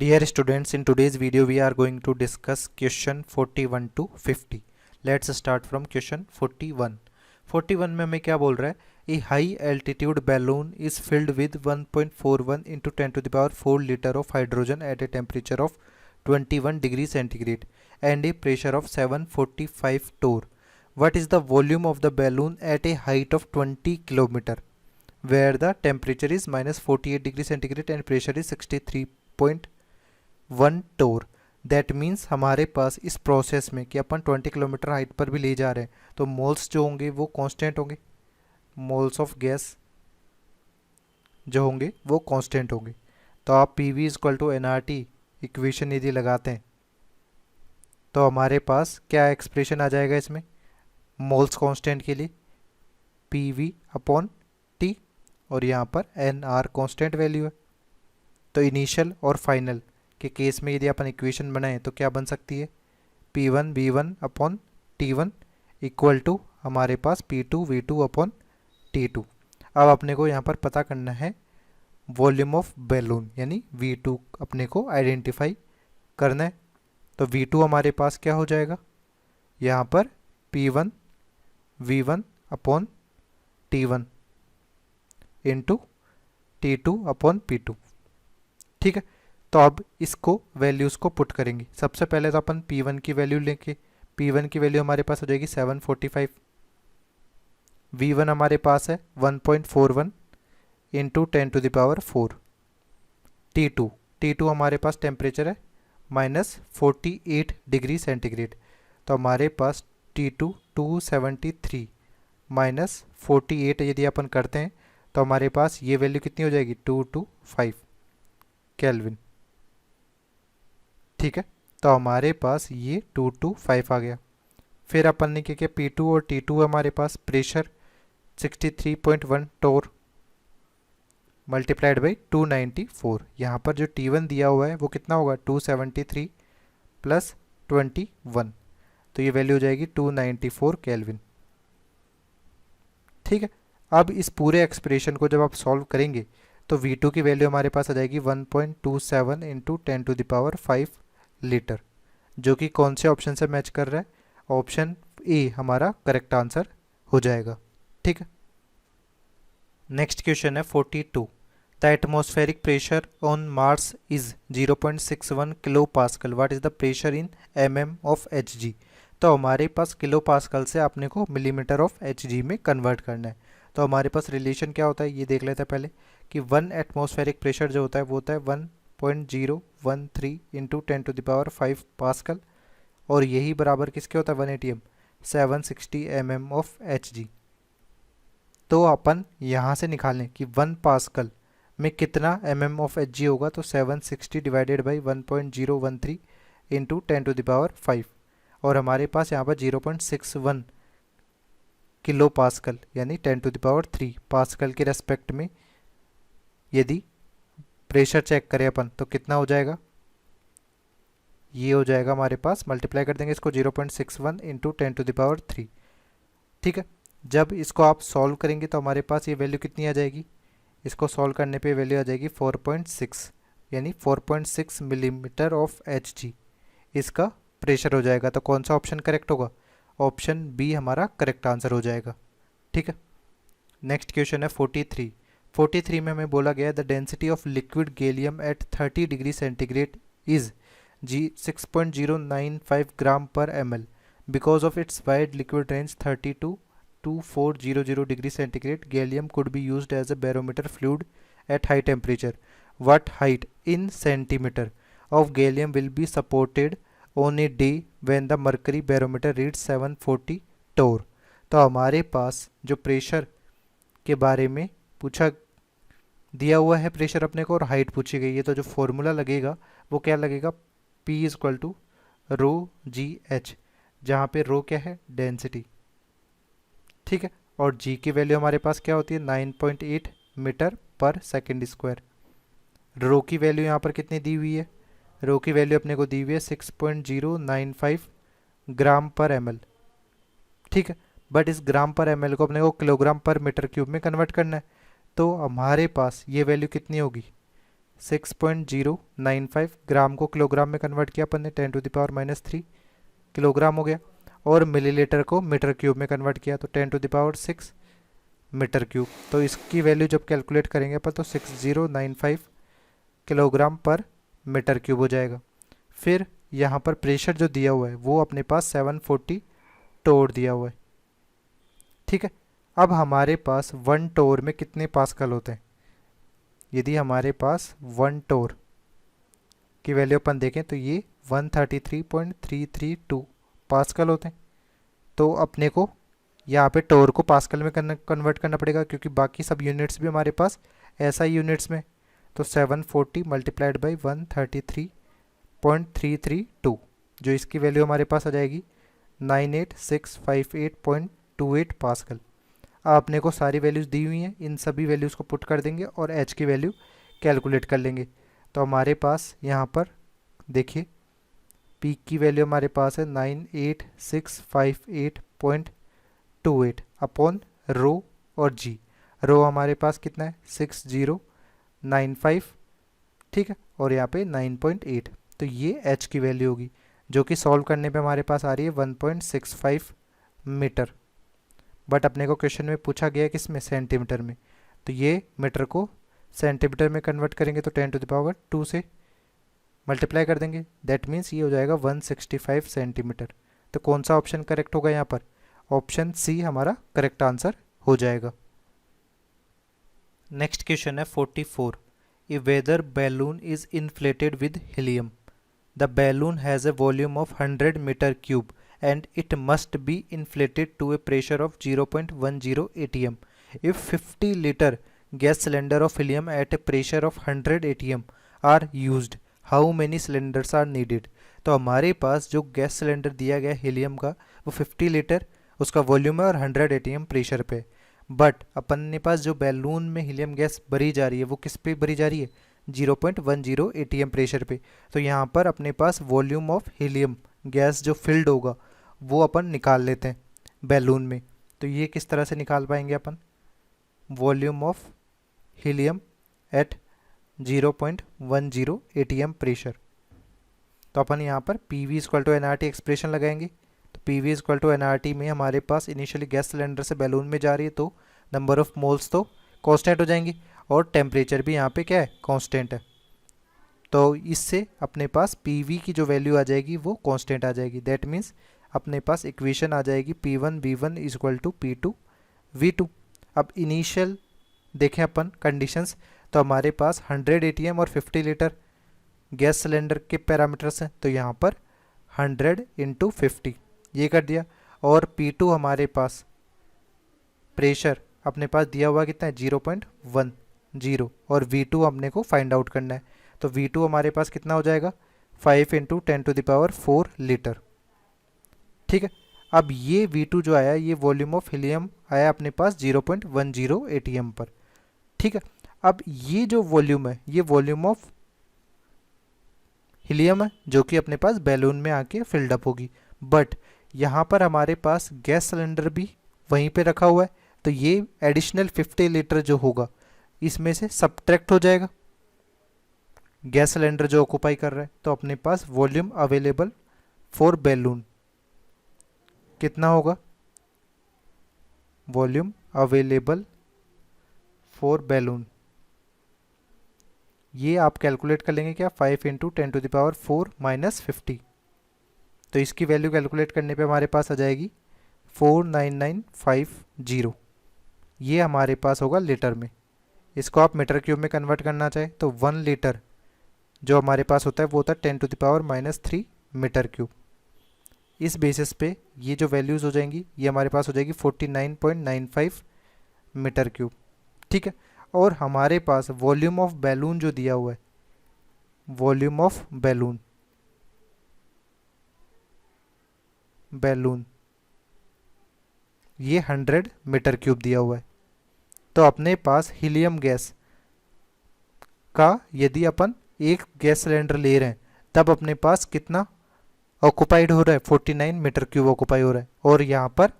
Dear students, in today's video we are going to discuss question 41 to 50. Let's start from question 41. 41 में हमें क्या बोल रहा है? A high altitude balloon is filled with 1.41 into 10 to the power 4 liter of hydrogen at a temperature of 21 degrees centigrade and a pressure of 745 torr. What is the volume of the balloon at a height of 20 kilometer where the temperature is minus 48 degrees centigrade and pressure is 63.1 torr? That means हमारे पास इस process में कि अपन 20 kilometre height पर भी ले जा रहे हैं तो मोल्स जो होंगे वो कांस्टेंट होंगे, मोल्स ऑफ गैस जो होंगे वो कांस्टेंट होंगे। तो आप P V equal to N R T equation यदि लगाते हैं तो हमारे पास क्या एक्सप्रेशन आ जाएगा इसमें मोल्स कांस्टेंट के लिए, पी वी अपॉन टी, और यहाँ पर एन आर कांस्टेंट वैल्यू है। तो इनिशियल और फाइनल के केस में यदि अपन इक्वेशन बनाएं तो क्या बन सकती है? P1 V1 upon T1 equal to हमारे पास P2 V2 अपॉन T2। अब अपने को यहाँ पर पता करना है वॉल्यूम ऑफ बैलून यानी V2 अपने को आइडेंटिफाई करना है। तो V2 हमारे पास क्या हो जाएगा यहाँ पर P1 V1 upon T1 into T2 upon P2। ठीक है, तो अब इसको वैल्यूज़ को पुट करेंगे। सबसे पहले तो अपन P1 की वैल्यू लेंगे। P1 की वैल्यू हमारे पास हो जाएगी 745। V1 हमारे पास है 1.41 into 10 to the power 4। T2 हमारे पास टेम्परेचर है माइनस 48 डिग्री सेंटीग्रेड। तो हमारे पास T2 273 माइनस 48 यदि अपन करते हैं तो हमारे पास ये वैल्यू कितनी हो जाएगी 225 केल्विन। ठीक है, तो हमारे पास ये 225 आ गया। फिर अपन ने क्या किया, P2 और T2 हमारे पास प्रेशर 63.1 टोर मल्टीप्लाइड बाई 294। यहाँ पर जो T1 दिया हुआ है वो कितना होगा 273 प्लस 21, तो ये वैल्यू हो जाएगी 294 केल्विन। ठीक है, अब इस पूरे एक्सप्रेशन को जब आप सॉल्व करेंगे तो V2 की वैल्यू हमारे पास आ जाएगी 1.27 into 10 to the power 5 litre, जो कि कौन से ऑप्शन से मैच कर रहा है? ऑप्शन ए हमारा करेक्ट आंसर हो जाएगा। ठीक है, नेक्स्ट क्वेश्चन है 42। The atmospheric pressure on Mars is 0.61 kilo pascal. What is the pressure in mm of Hg? तो हमारे पास किलो पास्कल से आपने को मिलीमीटर ऑफ Hg में कन्वर्ट करना है। तो हमारे पास रिलेशन क्या होता है ये देख लेते हैं पहले कि 1 एटमॉस्फेरिक प्रेशर जो होता है वो होता है 1.013 into 10 to the power 5 pascal, और यही बराबर किसके होता है 180 m 760 mm ऑफ Hg। तो अपन यहाँ से निकालें कि 1 पास्कल में कितना mm ऑफ Hg होगा, तो 760 divided by 1.013 into 10 to the power 5, और हमारे पास यहाँ पर 0.61 किलो पास्कल यानी 10 टू द पावर 3 पास्कल के रेस्पेक्ट में यदि प्रेशर चेक करें अपन तो कितना हो जाएगा, ये हो जाएगा हमारे पास, मल्टीप्लाई कर देंगे इसको 0.61 इंटू 10 टू द पावर 3। ठीक है, जब इसको आप सॉल्व करेंगे तो हमारे पास ये वैल्यू कितनी आ जाएगी, इसको सॉल्व करने पे वैल्यू आ जाएगी 4.6 यानी 4.6 मिलीमीटर ऑफ Hg इसका प्रेशर हो जाएगा। तो कौन सा ऑप्शन करेक्ट होगा? ऑप्शन बी हमारा करेक्ट आंसर हो जाएगा। ठीक है, नेक्स्ट क्वेश्चन है 43। 43 में हमें बोला गया the density of liquid gallium at 30 degree centigrade is 6.095 gram per ml because of its wide liquid range 32 to 400 degree centigrade gallium could be used as a barometer fluid at high temperature. What height in centimetre of gallium will be supported on a day when the mercury barometer reads 740 torr. तो हमारे पास जो pressure के बारे में पूछा दिया हुआ है प्रेशर अपने को और हाइट पूछी गई है, तो जो फॉर्मूला लगेगा वो क्या लगेगा, P equal to rho g h, जहाँ पे रो क्या है डेंसिटी। ठीक है, और G की वैल्यू हमारे पास क्या होती है 9.8 मीटर पर सेकेंड स्क्वायर। रो की वैल्यू यहाँ पर कितनी दी हुई है, रो की वैल्यू अपने को दी हुई है 6.095 ग्राम पर ml। ठीक है, बट इस ग्राम पर ml को अपने को किलोग्राम पर मीटर क्यूब में कन्वर्ट करना है, तो हमारे पास ये वैल्यू कितनी होगी 6.095 ग्राम को किलोग्राम में कन्वर्ट किया अपन ने 10⁻³ किलोग्राम हो गया, और मिलीलीटर को मीटर क्यूब में कन्वर्ट किया तो 10⁶ मीटर क्यूब। तो इसकी वैल्यू जब कैलकुलेट करेंगे अपन तो 6095 किलोग्राम पर मीटर क्यूब हो जाएगा। फिर यहाँ पर प्रेशर जो दिया हुआ है वो अपने पास 740 टोर दिया हुआ है। ठीक है, अब हमारे पास 1 टोर में कितने पास्कल होते हैं? यदि हमारे पास 1 टोर की वैल्यू अपन देखें तो ये 133.332 पास्कल होते हैं। तो अपने को यहाँ पे टोर को पास्कल में कन्वर्ट करना पड़ेगा, क्योंकि बाकी सब यूनिट्स भी हमारे पास ऐसा ही यूनिट्स में। तो 740 मल्टीप्लाइड बाई 133.332, जो इसकी वैल्यू हमारे पास आ जाएगी 98658.28 पास्कल। आपने को सारी वैल्यूज़ दी हुई हैं, इन सभी वैल्यूज़ को पुट कर देंगे और एच की वैल्यू कैलकुलेट कर लेंगे। तो हमारे पास यहाँ पर देखिए पीक की वैल्यू हमारे पास है 98658.28 अपॉन रो और जी। रो हमारे पास कितना है 6095, ठीक है, और यहाँ पे 9.8। तो ये एच की वैल्यू होगी, जो कि सॉल्व करने पे हमारे पास आ रही है 1.65 मीटर। बट अपने को क्वेश्चन में पूछा गया है किस में, सेंटीमीटर में। तो ये मीटर को सेंटीमीटर में कन्वर्ट करेंगे तो 10⁻² से मल्टीप्लाई कर देंगे, दैट मीन्स ये हो जाएगा 165 सेंटीमीटर। तो कौन सा ऑप्शन करेक्ट होगा यहाँ पर? ऑप्शन सी हमारा करेक्ट आंसर हो जाएगा। नेक्स्ट क्वेश्चन है 44। A weather balloon is inflated with helium. The balloon has a volume of 100 metre cube and it must be inflated to a pressure of 0.10 atm. If 50 liter gas cylinder of helium at a pressure of 100 atm are used, how many cylinders are needed? तो हमारे पास जो gas cylinder दिया गया helium का वो 50 litre उसका volume है और 100 एटीएम प्रेशर पे। बट अपन के पास जो बैलून में हीलियम गैस भरी जा रही है वो किस पे भरी जा रही है? 0.10 एटीएम प्रेशर पे। तो यहाँ पर अपने पास वॉल्यूम ऑफ हीलियम गैस जो फिल्ड होगा वो अपन निकाल लेते हैं बैलून में। तो ये किस तरह से निकाल पाएंगे अपन? Volume of helium at 0.10 ATM pressure. तो अपन यहाँ पर PV equal to NRT expression लगाएंगे। तो PV इक्वल टू NRT में हमारे पास इनिशियली गैस सिलेंडर से बैलून में जा रही है तो नंबर ऑफ मोल्स तो कांस्टेंट हो जाएंगी और टेम्परेचर भी यहाँ पे क्या है? कांस्टेंट है। तो इससे अपने पास PV की जो वैल्यू आ जाएगी वो कांस्टेंट आ जाएगी। दैट मीन्स अपने पास इक्वेशन आ जाएगी P1 V1 equal to P2 V2। अब इनिशियल देखें अपन कंडीशंस, तो हमारे पास 100 एटीएम और 50 लीटर गैस सिलेंडर के पैरामीटर्स हैं। तो यहाँ पर 100 × 50 ये कर दिया, और P2 हमारे पास प्रेशर अपने पास दिया हुआ कितना है? 0.10, और V2 हमने को फाइंड आउट करना है। तो V2 हमारे पास कितना हो जाएगा? 5 × 10⁴ लीटर। ठीक है, अब ये V2 जो आया ये वॉल्यूम ऑफ हीलियम आया अपने पास 0.10 एटीएम पर। ठीक है, अब ये जो वॉल्यूम है ये वॉल्यूम ऑफ हीलियम है जो कि अपने पास बैलून में आके फिल्ड अप होगी। बट यहाँ पर हमारे पास गैस सिलेंडर भी वहीं पे रखा हुआ है, तो ये एडिशनल 50 लीटर जो होगा इसमें से सब्ट्रैक्ट हो जाएगा गैस सिलेंडर जो ऑक्यूपाई कर रहा है। तो अपने पास वॉल्यूम अवेलेबल फॉर बैलून कितना होगा? वॉल्यूम अवेलेबल फॉर बैलून ये आप कैलकुलेट कर लेंगे क्या? 5 × 10⁴ - 50। तो इसकी वैल्यू कैलकुलेट करने पे हमारे पास आ जाएगी 49950। ये हमारे पास होगा लीटर में। इसको आप मीटर क्यूब में कन्वर्ट करना चाहे तो 1 लीटर जो हमारे पास होता है वो होता है 10⁻³ मीटर क्यूब। इस बेसिस पे ये जो वैल्यूज़ हो जाएंगी ये हमारे पास हो जाएगी 49.95 मीटर क्यूब। ठीक है, और हमारे पास वॉल्यूम ऑफ बैलून जो दिया हुआ है, वॉल्यूम ऑफ बैलून ये 100 मीटर क्यूब दिया हुआ है। तो अपने पास हीलियम गैस का यदि अपन एक गैस सिलेंडर ले रहे हैं तब अपने पास कितना ऑक्यूपाइड हो रहा है? 49 मीटर क्यूब ऑक्यूपाई हो रहा है, और यहाँ पर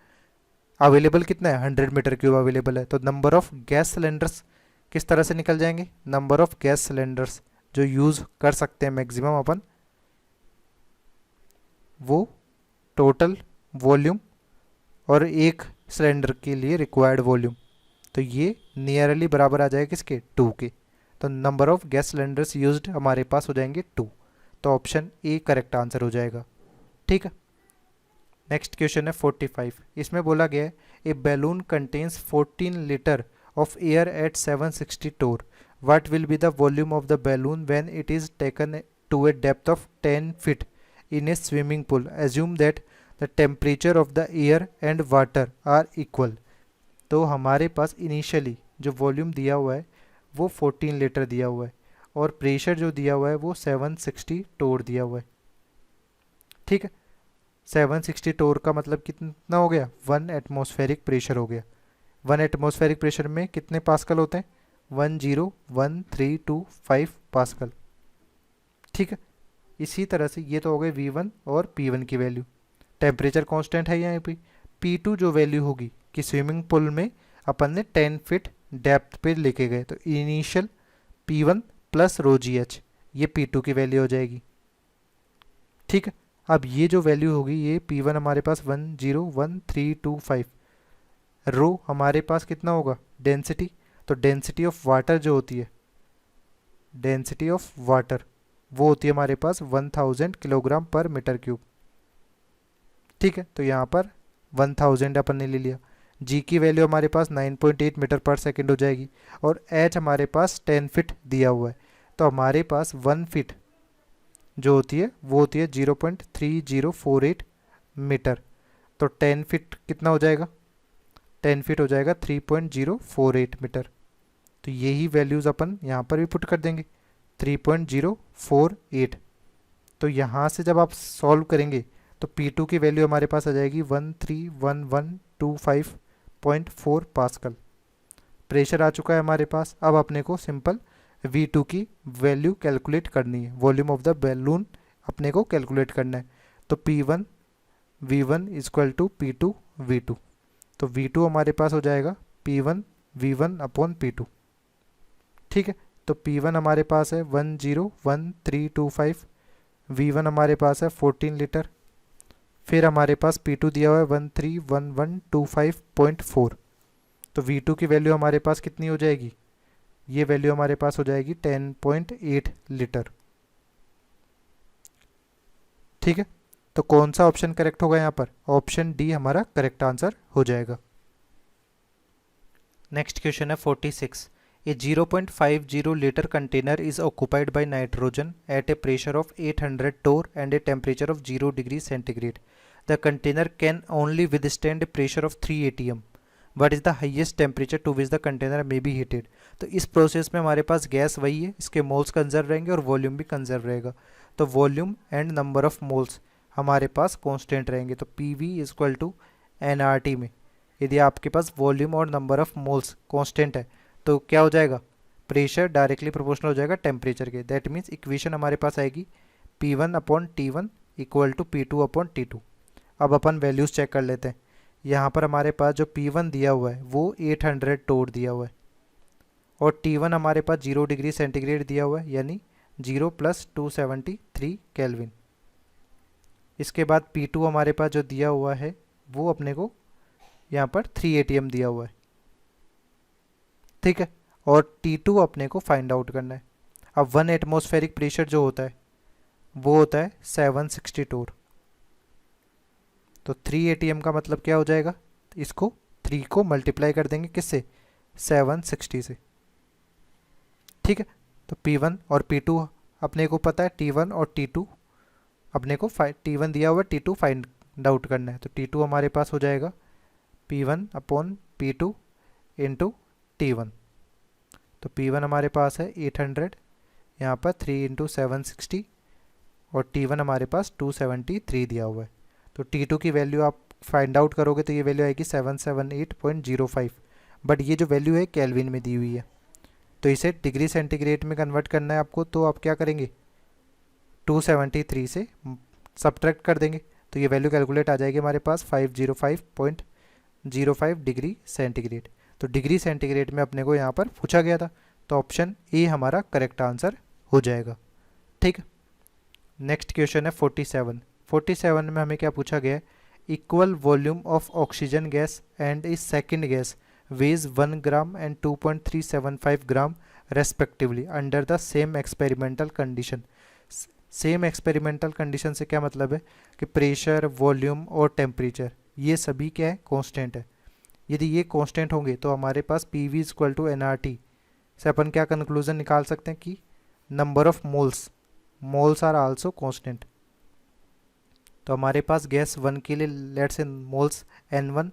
अवेलेबल कितना है? 100 मीटर क्यूब अवेलेबल है। तो नंबर ऑफ गैस सिलेंडर्स किस तरह से निकल जाएंगे? नंबर ऑफ गैस सिलेंडर्स जो यूज़ कर सकते हैं मैक्सिमम अपन, वो टोटल वॉल्यूम और एक सिलेंडर के लिए रिक्वायर्ड वॉल्यूम, तो ये नियरली बराबर आ जाएगा किसके, 2 के। तो number of gas cylinders used हमारे पास हो जाएंगे 2। तो ऑप्शन ए करेक्ट आंसर हो जाएगा। ठीक है। नेक्स्ट क्वेश्चन है 45। इसमें बोला गया है a balloon contains 14 litre of air at 760 torr, what will be the volume of the balloon when it is taken to a depth of 10 feet in a swimming pool? Assume that the temperature of the air and water are equal. तो हमारे पास initially जो volume दिया हुआ है वो 14 litre दिया हुआ है और प्रेशर जो दिया हुआ है वो 760 टोर दिया हुआ है। ठीक है। 760 टोर का मतलब कितना हो गया, 1 एटमॉस्फेरिक प्रेशर हो गया। 1 एटमॉस्फेरिक प्रेशर में कितने पास्कल होते हैं, 101325 पास्कल। ठीक है। इसी तरह से ये तो हो गए V1 और P1 की वैल्यू। टेम्परेचर कांस्टेंट है यहाँ पे। P2 जो वैल्यू होगी कि स्विमिंग पूल में अपन ने 10 फीट डेप्थ पे लेके गए, तो इनिशियल P1 प्लस रो GH, ये P2 की वैल्यू हो जाएगी। ठीक है। अब ये जो वैल्यू होगी ये P1 हमारे पास 101325, रो हमारे पास कितना होगा, डेंसिटी, तो डेंसिटी ऑफ वाटर जो होती है, डेंसिटी ऑफ वाटर वो होती है हमारे पास 1000 किलोग्राम पर मीटर क्यूब। ठीक है। तो यहाँ पर 1000 अपन ने ले लिया। जी की वैल्यू हमारे पास 9.8 मीटर पर सेकेंड हो जाएगी और एच हमारे पास 10 फीट दिया हुआ है, तो हमारे पास 1 फीट जो होती है वो होती है 0.3048 मीटर। तो 10 फीट कितना हो जाएगा, 10 फीट हो जाएगा 3.048 मीटर। तो यही वैल्यूज़ अपन यहाँ पर भी पुट कर देंगे 3.048। तो यहाँ से जब आप सॉल्व करेंगे तो P2 की वैल्यू हमारे पास आ जाएगी 131125.4 पास्कल। प्रेशर आ चुका है हमारे पास। अब अपने को सिंपल V2 की वैल्यू कैलकुलेट करनी है, वॉल्यूम ऑफ द बैलून अपने को कैलकुलेट करना है। तो P1 V1 equal to P2 V2, तो V2 हमारे पास हो जाएगा P1 V1 अपॉन P2। ठीक है। तो P1 हमारे पास है 101325, V1 हमारे पास है 14 लीटर, फिर हमारे पास P2 दिया हुआ है 131125.4। तो V2 की वैल्यू हमारे पास कितनी हो जाएगी, ये वैल्यू हमारे पास हो जाएगी 10.8 लीटर। ठीक है। तो कौन सा ऑप्शन करेक्ट होगा यहाँ पर, ऑप्शन डी हमारा करेक्ट आंसर हो जाएगा। नेक्स्ट क्वेश्चन है 46। A 0.50 liter container is occupied by nitrogen at a pressure of 800 torr and a temperature of 0 degrees centigrade. The container can only withstand a pressure of 3 atm. What is the highest temperature to which the container may be heated? तो इस process में हमारे पास gas वही है, इसके moles conserve रहेंगे और volume भी कंजर्व रहेगा। तो volume and number of moles हमारे पास कांस्टेंट रहेंगे। तो PV इक्वल टू nRT में यदि आपके पास वॉल्यूम और नंबर ऑफ मोल्स कांस्टेंट है तो क्या हो जाएगा, प्रेशर डायरेक्टली प्रोपोर्शनल हो जाएगा टेम्परेचर के। दैट मीन्स इक्वेशन हमारे पास आएगी P1 upon T1 equal to P2 upon T2। अब अपन वैल्यूज़ चेक कर लेते हैं। यहाँ पर हमारे पास जो P1 दिया हुआ है वो 800 टोर दिया हुआ है और T1 हमारे पास 0 डिग्री सेंटीग्रेड दिया हुआ है, यानी 0 + 273 केल्विन। इसके बाद P2 हमारे पास जो दिया हुआ है वो अपने को यहाँ पर 3 atm दिया हुआ है। ठीक है। और T2 अपने को फाइंड आउट करना है। अब 1 एटमॉस्फेरिक प्रेशर जो होता है वो होता है 760 टोर। तो 3 atm का मतलब क्या हो जाएगा, इसको 3 को मल्टीप्लाई कर देंगे किससे, 760 से। ठीक है। तो P1 और P2 अपने को पता है, T1 और T2 अपने को T1 दिया हुआ है, T2 फाइंड आउट करना है। तो T2 हमारे पास हो जाएगा P1 upon P2 into T1। तो P1 हमारे पास है 800, यहाँ पर 3 × 760 और T1 हमारे पास 273 दिया हुआ है। तो T2 की वैल्यू आप फाइंड आउट करोगे तो ये वैल्यू आएगी 778.05, बट ये जो वैल्यू है केल्विन में दी हुई है। तो इसे डिग्री सेंटीग्रेड में कन्वर्ट करना है आपको, तो आप क्या करेंगे 273 से सब्ट्रैक्ट कर देंगे, तो ये वैल्यू कैलकुलेट आ जाएगी हमारे पास 505.05 डिग्री सेंटीग्रेड। तो डिग्री सेंटीग्रेड में अपने को यहाँ पर पूछा गया था, तो ऑप्शन ए हमारा करेक्ट आंसर हो जाएगा। ठीक है, नेक्स्ट क्वेश्चन है 47। 47 में हमें क्या पूछा गया है, equal volume of oxygen gas and is second gas weighs 1 gram and 2.375 gram respectively under the same experimental condition. Same experimental condition से क्या मतलब है कि प्रेशर, वॉल्यूम और टेम्परेचर ये सभी क्या है, कांस्टेंट है। यदि ये कांस्टेंट होंगे तो हमारे पास P V equal to N R T से अपन क्या कंक्लूजन निकाल सकते हैं कि number of moles are also constant. तो हमारे पास गैस 1 के लिए लेट्स से मोल्स N1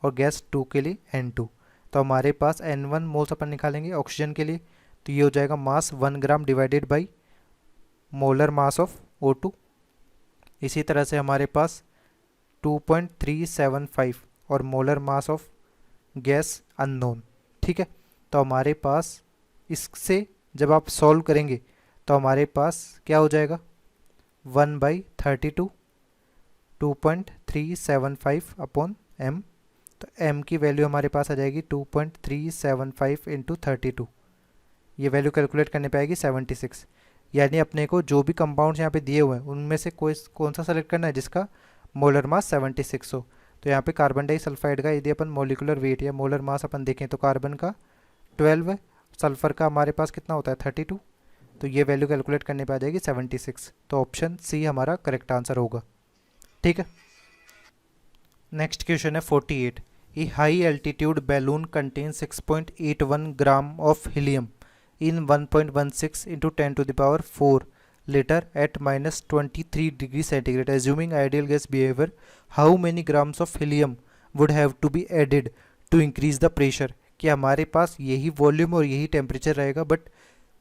और गैस 2 के लिए N2। तो हमारे पास N1 मोल्स अपन निकालेंगे ऑक्सीजन के लिए, तो ये हो जाएगा मास 1 gram divided by molar mass of O2। इसी तरह से हमारे पास 2.375 और molar mass of gas unknown. ठीक है, तो हमारे पास इससे जब आप सॉल्व करेंगे तो हमारे पास क्या हो जाएगा 1/32 2.375 अपॉन m। तो m की वैल्यू हमारे पास आ जाएगी 2.375 इंटू 32। ये वैल्यू कैलकुलेट करने पे आएगी 76। यानी अपने को जो भी कंपाउंड्स यहाँ पे दिए हुए हैं उनमें से कौन सा सेलेक्ट करना है जिसका मोलर मास 76 हो। तो यहाँ पे कार्बन डाइसल्फाइड का यदि अपन मोलिकुलर वेट या मोलर मास अपन देखें तो कार्बन का 12 है, सल्फर का हमारे पास कितना होता है 32। तो ये वैल्यू कैलकुलेट करने पे आ जाएगी 76। तो ऑप्शन सी हमारा करेक्ट आंसर होगा। ठीक है, नेक्स्ट क्वेश्चन है 48। A high altitude balloon contain 6.81 gram of helium in 1.16 into 10 to the power 4 liter at minus 23 degree centigrade. Assuming ideal gas behavior, how many grams of helium would have to be added to increase the pressure? कि हमारे पास यही volume और यही temperature रहेगा but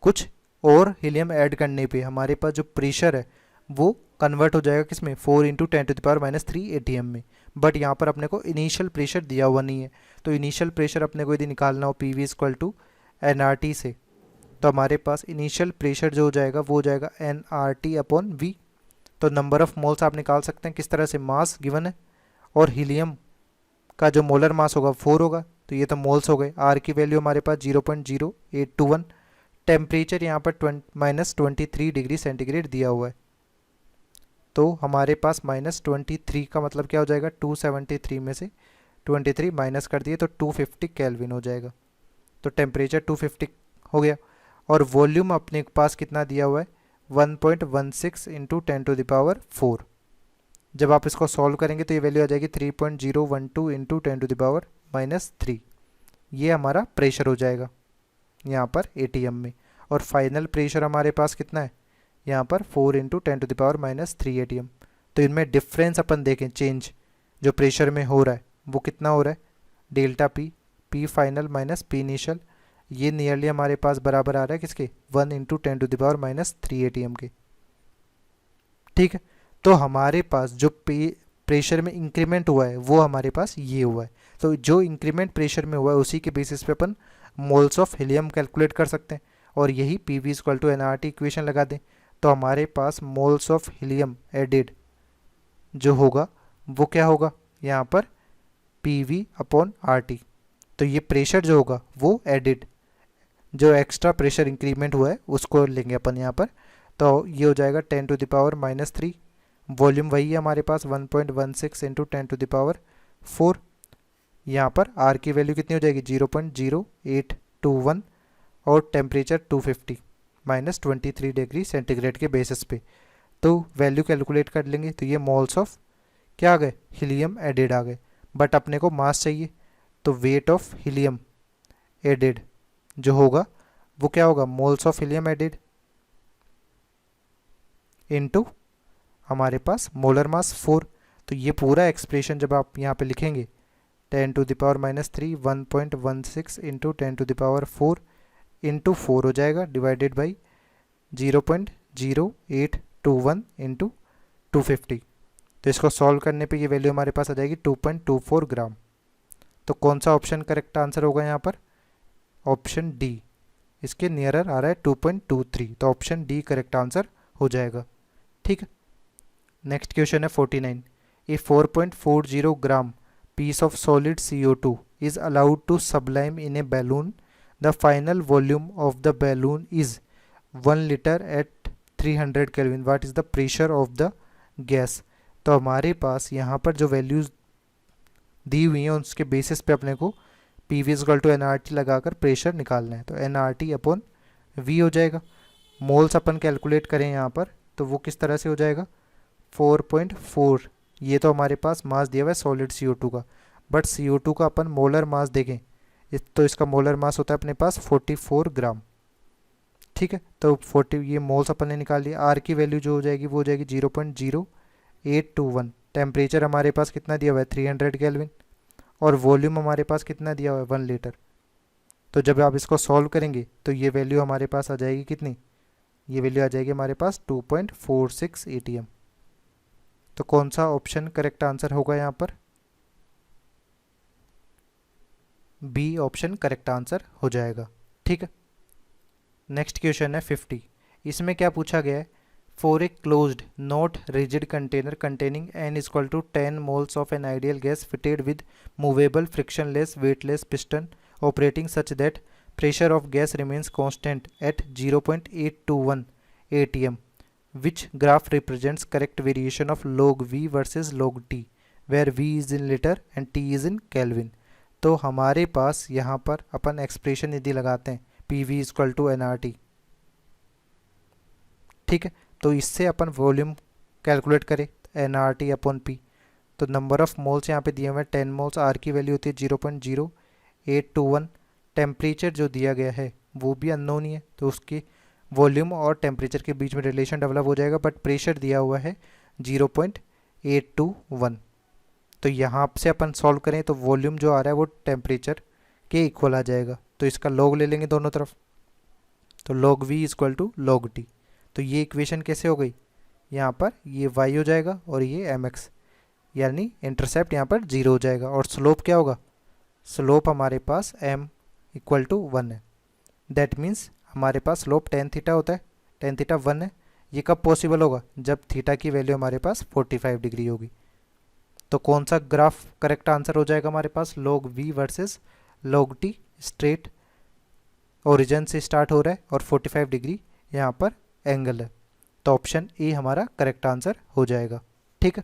कुछ और helium add करने पे हमारे पास जो प्रेशर है वो कन्वर्ट हो जाएगा किसमें 4 into 10 to the power -3 ATM में। बट यहाँ पर अपने को इनिशियल प्रेशर दिया हुआ नहीं है। तो इनिशियल प्रेशर अपने को यदि निकालना हो P V equal to N R T से, तो हमारे पास इनिशियल प्रेशर जो हो जाएगा वो हो जाएगा N R T upon V. तो नंबर ऑफ मोल्स आप निकाल सकते हैं किस तरह से, मास गिवन है और हीलियम का जो मोलर मास होगा 4 होगा, तो ये तो मोल्स हो गए। आर की वैल्यू हमारे पास 0.0821, टेम्परेचर यहाँ पर -23 डिग्री सेंटीग्रेड दिया हुआ है। तो हमारे पास -23 का मतलब क्या हो जाएगा, 273 में से 23 माइनस कर दिए तो 250 केल्विन हो जाएगा। तो टेम्परेचर 250 हो गया। और वॉल्यूम अपने पास कितना दिया हुआ है 1.16 इंटू 10 टू द पावर 4। जब आप इसको सॉल्व करेंगे तो ये वैल्यू आ जाएगी 3.012 इंटू 10 टू द पावर -3। ये हमारा प्रेशर हो जाएगा यहाँ पर एटीएम में। और फाइनल प्रेशर हमारे पास कितना है यहाँ पर 4 into 10 to the power -3 ATM। तो इनमें डिफरेंस अपन देखें, चेंज जो प्रेशर में हो रहा है वो कितना हो रहा है, delta P final minus P initial, ये नियरली हमारे पास बराबर आ रहा है किसके 1 into 10 to the power -3 ATM के। ठीक है, तो हमारे पास जो प्रेशर में इंक्रीमेंट हुआ है वो हमारे पास ये हुआ है। तो जो इंक्रीमेंट प्रेशर में हुआ है उसी के बेसिस पे अपन मोल्स ऑफ हीलियम कैलकुलेट कर सकते हैं और यही P V equal to N R T equation लगा दें। तो हमारे पास मोल्स ऑफ हीलियम एडेड जो होगा वो क्या होगा यहाँ पर P V upon R T. तो ये प्रेशर जो होगा वो एडेड, जो एक्स्ट्रा प्रेशर इंक्रीमेंट हुआ है उसको लेंगे अपन यहाँ पर। तो ये हो जाएगा 10 टू द पावर -3, वॉल्यूम वही है हमारे पास 1.16 इंटू 10 टू द पावर 4। यहाँ पर आर की वैल्यू कितनी हो जाएगी 0.0821 और टेम्परेचर 250 -23 डिग्री सेंटीग्रेड के बेसिस पे। तो वैल्यू कैलकुलेट कर लेंगे तो ये मोल्स ऑफ क्या आ गए, हीलियम एडेड आ गए। बट अपने को मास चाहिए तो वेट ऑफ हीलियम एडेड जो होगा वो क्या होगा, moles of helium added into हमारे पास मोलर मास 4। तो ये पूरा एक्सप्रेशन जब आप यहाँ पे लिखेंगे 10 to the power -3 1.16 into 10 to the power 4 into 4 हो जाएगा डिवाइडेड बाई 0.0821 इंटू 250। तो इसको सॉल्व करने पे ये वैल्यू हमारे पास आ जाएगी 2.24 ग्राम। तो कौन सा ऑप्शन करेक्ट आंसर होगा यहाँ पर, ऑप्शन डी। इसके नियरर आ रहा है 2.23, तो ऑप्शन डी करेक्ट आंसर हो जाएगा। ठीक है, नेक्स्ट क्वेश्चन है 49। ए 4.40 ग्राम piece of solid CO2 is allowed to sublime in a balloon. The final volume of the balloon is 1 litre at 300 kelvin, what is the pressure of the gas. तो हमारे पास यहाँ पर जो वैल्यूज़ दी हुई हैं उसके basis पे अपने को P V equal to N R T लगाकर प्रेशर निकालना है। तो N R T upon V हो जाएगा। मोल्स अपन कैलकुलेट करें यहाँ पर तो वो किस तरह से हो जाएगा, 4.4। ये तो हमारे पास मास दिया हुआ है सॉलिड CO2 का, बट CO2 का अपन मोलर मास देखें तो इसका मोलर मास होता है अपने पास 44 ग्राम। ठीक है, तो 40 ये मोल्स अपन ने निकाल लिया। आर की वैल्यू जो हो जाएगी वो हो जाएगी 0.0821। टेम्परेचर हमारे पास कितना दिया हुआ है 300 केल्विन, और वॉल्यूम हमारे पास कितना दिया हुआ है 1 लीटर। तो जब आप इसको सॉल्व करेंगे तो ये वैल्यू हमारे पास आ जाएगी कितनी, ये वैल्यू आ जाएगी हमारे पास 2.46 ATM। तो कौन सा ऑप्शन करेक्ट आंसर होगा यहाँ पर, बी ऑप्शन करेक्ट आंसर हो जाएगा। ठीक है, नेक्स्ट क्वेश्चन है 50। इसमें क्या पूछा गया है, for a closed not rigid container containing n equal to 10 moles of an ideal gas fitted with movable frictionless weightless piston operating such that pressure of gas remains constant at 0.821 atm, which graph represents correct variation of log v versus log t, where v is in liter and t is in Kelvin। तो हमारे पास यहाँ पर अपन expression यदि लगाते हैं P V equal to N R T, ठीक है, तो इससे अपन वॉल्यूम कैलकुलेट करें N R T upon P. तो नंबर ऑफ मोल्स यहाँ पे दिए हुए हैं 10 मोल्स, आर की वैल्यू होती है 0.0821। टेम्परेचर जो दिया गया है वो भी अननोन ही है, तो उसकी वॉल्यूम और टेम्परेचर के बीच में रिलेशन डेवलप हो जाएगा, बट प्रेशर दिया हुआ है 0.821। तो यहाँ से अपन सॉल्व करें तो वॉल्यूम जो आ रहा है वो टेम्परेचर के इक्वल आ जाएगा, तो इसका लॉग ले लेंगे दोनों तरफ, तो log v equal to log t। तो ये इक्वेशन कैसे हो गई, यहाँ पर ये y हो जाएगा और ये mx, यानी इंटरसेप्ट यहाँ पर 0 हो जाएगा। और स्लोप क्या होगा, स्लोप हमारे पास m इक्वल टू 1 है। दैट मीन्स हमारे पास स्लोप टेन थीटा होता है, टेन थीटा 1 है। ये कब पॉसिबल होगा, जब थीटा की वैल्यू हमारे पास 45 डिग्री होगी। तो कौन सा ग्राफ करेक्ट आंसर हो जाएगा हमारे पास, log v versus log t, straight origin से स्टार्ट हो रहा है और 45 डिग्री यहाँ पर एंगल है। तो ऑप्शन ए हमारा करेक्ट आंसर हो जाएगा। ठीक है।